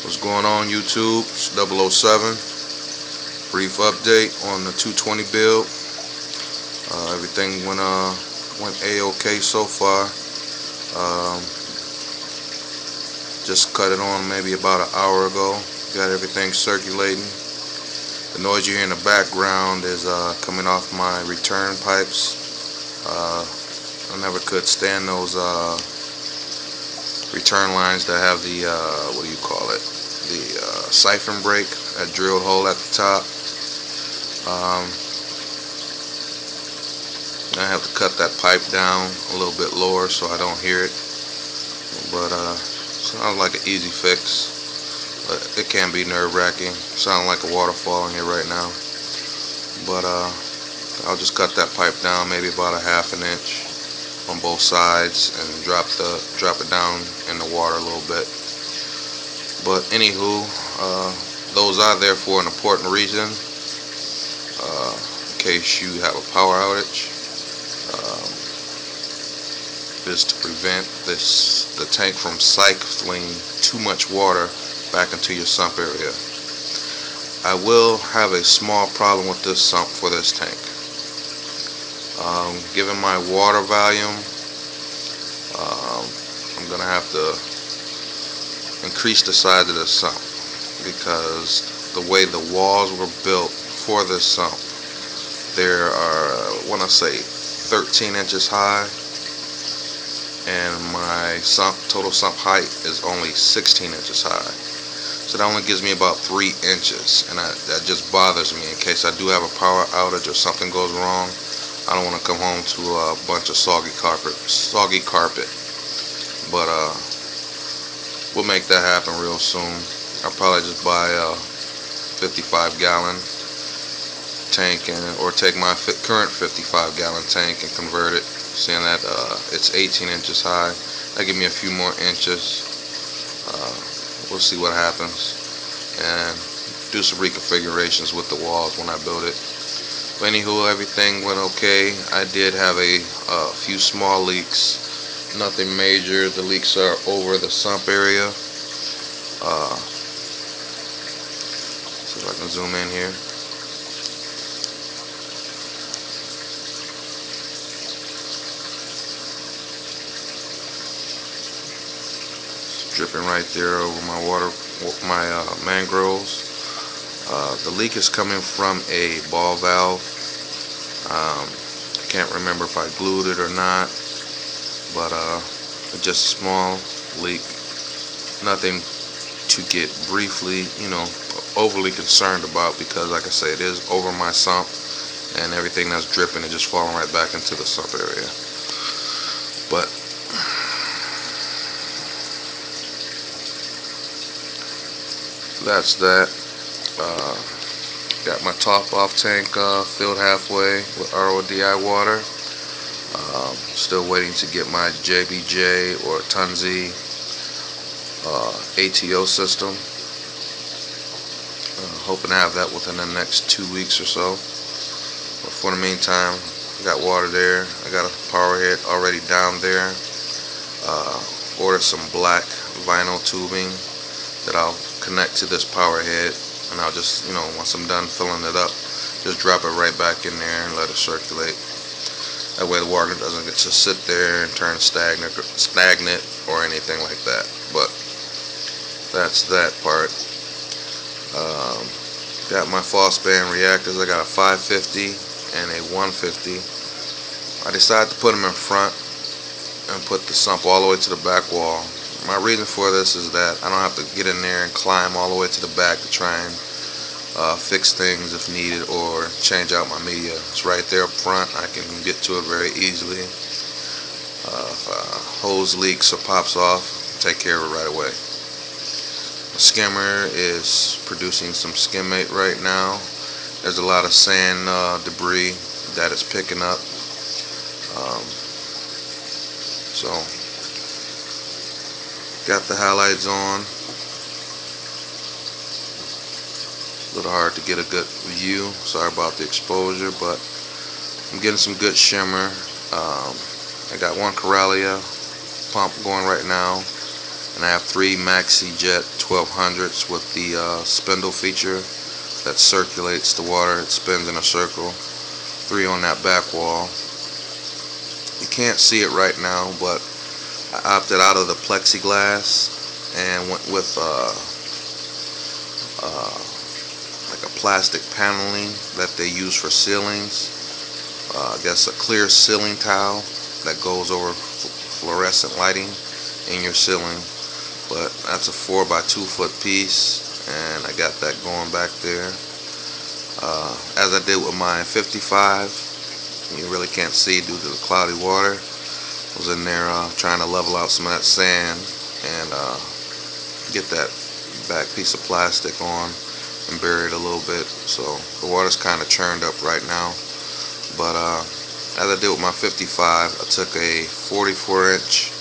What's going on, YouTube? It's 007. Brief update on the 220 build. Everything went a-okay so far. Just cut it on maybe about an hour ago. Got everything circulating. The noise you hear in the background is coming off my return pipes. I never could stand those return lines that have the what do you call it, the siphon break, that drilled hole at the top. I have to cut that pipe down a little bit lower so I don't hear it, but sounds like an easy fix, but it can be nerve-wracking. Sounds like a waterfall in here right now, but I'll just cut that pipe down maybe about a ½ inch on both sides and drop it down in the water a little bit. But anywho, those are there for an important reason, in case you have a power outage. Is to prevent the tank from cycling too much water back into your sump area. I will have a small problem with this sump for this tank. Given my water volume, I'm going to have to increase the size of this sump, because the way the walls were built for this sump, there are, I want to say, 13 inches high, and my total sump height is only 16 inches high. So that only gives me about 3 inches, and that just bothers me in case I do have a power outage or something goes wrong. I don't want to come home to a bunch of soggy carpet. But we'll make that happen real soon. I'll probably just buy a 55-gallon tank, or take my current 55-gallon tank and convert it, seeing that it's 18 inches high. That'll give me a few more inches. We'll see what happens, and do some reconfigurations with the walls when I build it. But anywho, everything went okay. I did have a few small leaks, nothing major. The leaks are over the sump area. See if I can zoom in here. Dripping right there over my mangroves. The leak is coming from a ball valve. I can't remember if I glued it or not, but it's just a small leak. Nothing to get briefly, overly concerned about, because like I say, it is over my sump, and everything that's dripping is just falling right back into the sump area. But that's that. Got my top off tank filled halfway with RODI water. Still waiting to get my JBJ or Tunzi ATO system. Hoping to have that within the next 2 weeks or so. But for the meantime, I got water there. I got a power head already down there. Ordered some black vinyl tubing that I'll connect to this power head, and I'll just, once I'm done filling it up, just drop it right back in there and let it circulate. That way the water doesn't get to sit there and turn stagnant or anything like that. But that's that part. Got my false band reactors. I got a 550 and a 150. I decided to put them in front and put the sump all the way to the back wall. My reason for this is that I don't have to get in there and climb all the way to the back to try and fix things if needed, or change out my media. It's right there up front. I can get to it very easily. If a hose leaks or pops off, take care of it right away. The skimmer is producing some skimmate right now. There's a lot of sand debris that it's picking up. So got the highlights on. A little hard to get a good view. Sorry about the exposure, but I'm getting some good shimmer. I got one Corellia pump going right now, and I have 3 Maxi Jet 1200s with the spindle feature that circulates the water. It spins in a circle. 3 on that back wall. You can't see it right now, but I opted out of the plexiglass and went with like a plastic paneling that they use for ceilings. I guess a clear ceiling tile that goes over fluorescent lighting in your ceiling. But that's a 4x2 foot piece, and I got that going back there. As I did with my 55, you really can't see due to the cloudy water. I was in there trying to level out some of that sand and get that back piece of plastic on and bury it a little bit. So the water's kind of churned up right now. But as I did with my 55, I took a 44-inch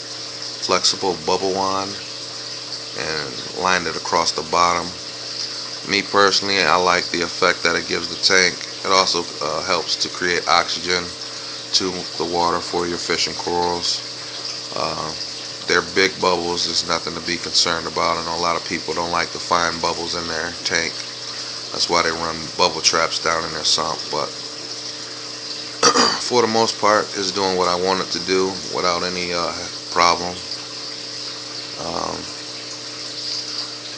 flexible bubble wand and lined it across the bottom. Me personally, I like the effect that it gives the tank. It also helps to create oxygen to the water for your fish and corals. They're big bubbles. There's nothing to be concerned about. I know a lot of people don't like to find bubbles in their tank. That's why they run bubble traps down in their sump. But for the most part, it's doing what I want it to do without any problem.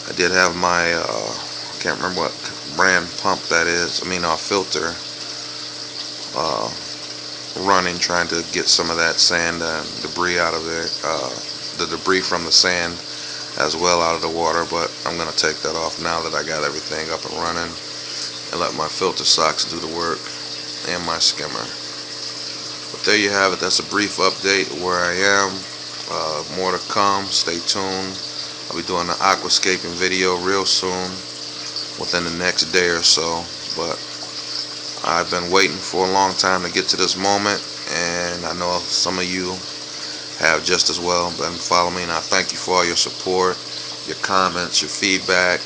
I did have my can't remember what brand pump that is. Filter running, trying to get some of that sand and debris out of there, the debris from the sand as well out of the water. But I'm gonna take that off now that I got everything up and running, and let my filter socks do the work and my skimmer. But there you have it. That's a brief update of where I am. More to come. Stay tuned. I'll be doing an aquascaping video real soon, within the next day or so. But I've been waiting for a long time to get to this moment, and I know some of you have just as well been following me, and I thank you for all your support, your comments, your feedback.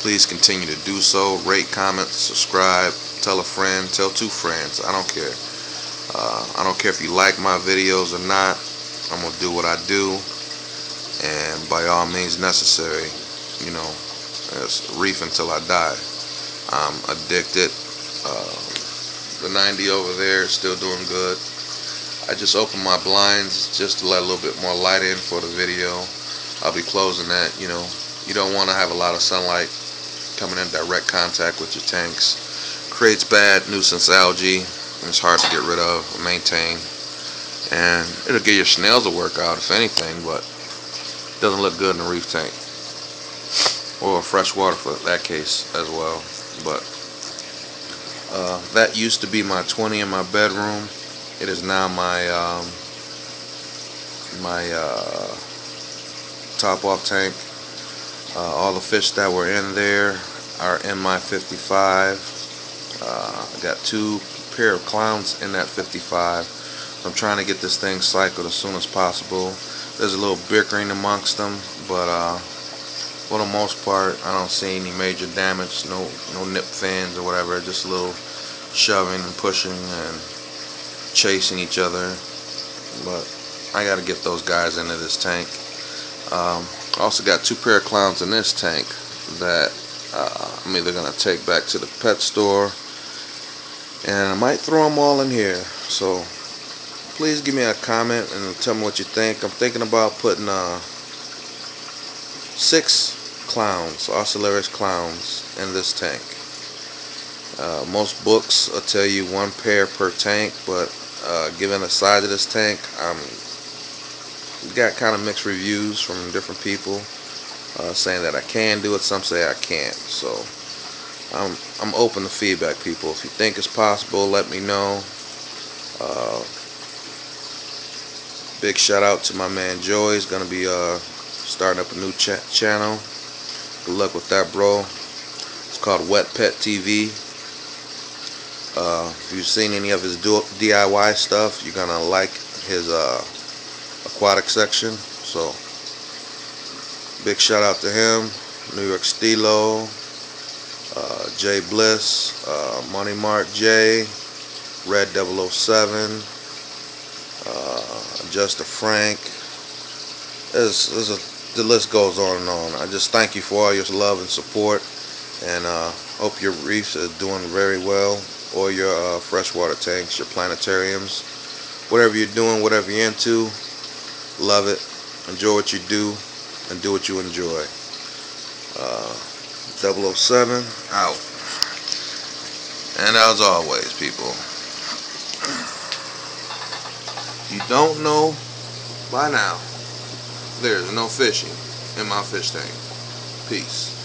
Please continue to do so. Rate, comment, subscribe, tell a friend, tell 2 friends. I don't care. I don't care if you like my videos or not. I'm gonna do what I do, and by all means necessary, it's reef until I die. I'm addicted. The 90 over there is still doing good. I just opened my blinds just to let a little bit more light in for the video. I'll be closing that. You don't want to have a lot of sunlight coming in direct contact with your tanks. Creates bad nuisance algae, and it's hard to get rid of or maintain. And it'll give your snails a workout, if anything, but it doesn't look good in a reef tank. Or freshwater for that case as well. But that used to be my 20 in my bedroom. It is now my top off tank. All the fish that were in there are in my 55. I got 2 pair of clowns in that 55. I'm trying to get this thing cycled as soon as possible. There's a little bickering amongst them, but for the most part, I don't see any major damage. No nip fins or whatever. Just a little shoving and pushing and chasing each other. But I got to get those guys into this tank. I also got 2 pair of clowns in this tank that I'm either gonna take back to the pet store, and I might throw them all in here. So please give me a comment and tell me what you think. I'm thinking about putting 6 clowns, Ocellaris clowns, in this tank. Most books will tell you 1 pair per tank, but given the size of this tank, got kind of mixed reviews from different people saying that I can do it. Some say I can't. So I'm open to feedback, people. If you think it's possible, let me know. Big shout out to my man Joey. He's gonna be starting up a new channel. Good luck with that, bro. It's called Wet Pet TV. If you've seen any of his DIY stuff, you're gonna like his aquatic section. So big shout out to him. New York Stilo, Jay Bliss, Money Mark J, Red 007, Just a Frank, the list goes on and on. I just thank you for all your love and support, and hope your reefs are doing very well, or your freshwater tanks, your planetariums, whatever you're doing, whatever you're into. Love it. Enjoy what you do, and do what you enjoy. 007 out. And as always, people, you don't know by now, there's no fishing in my fish tank. Peace.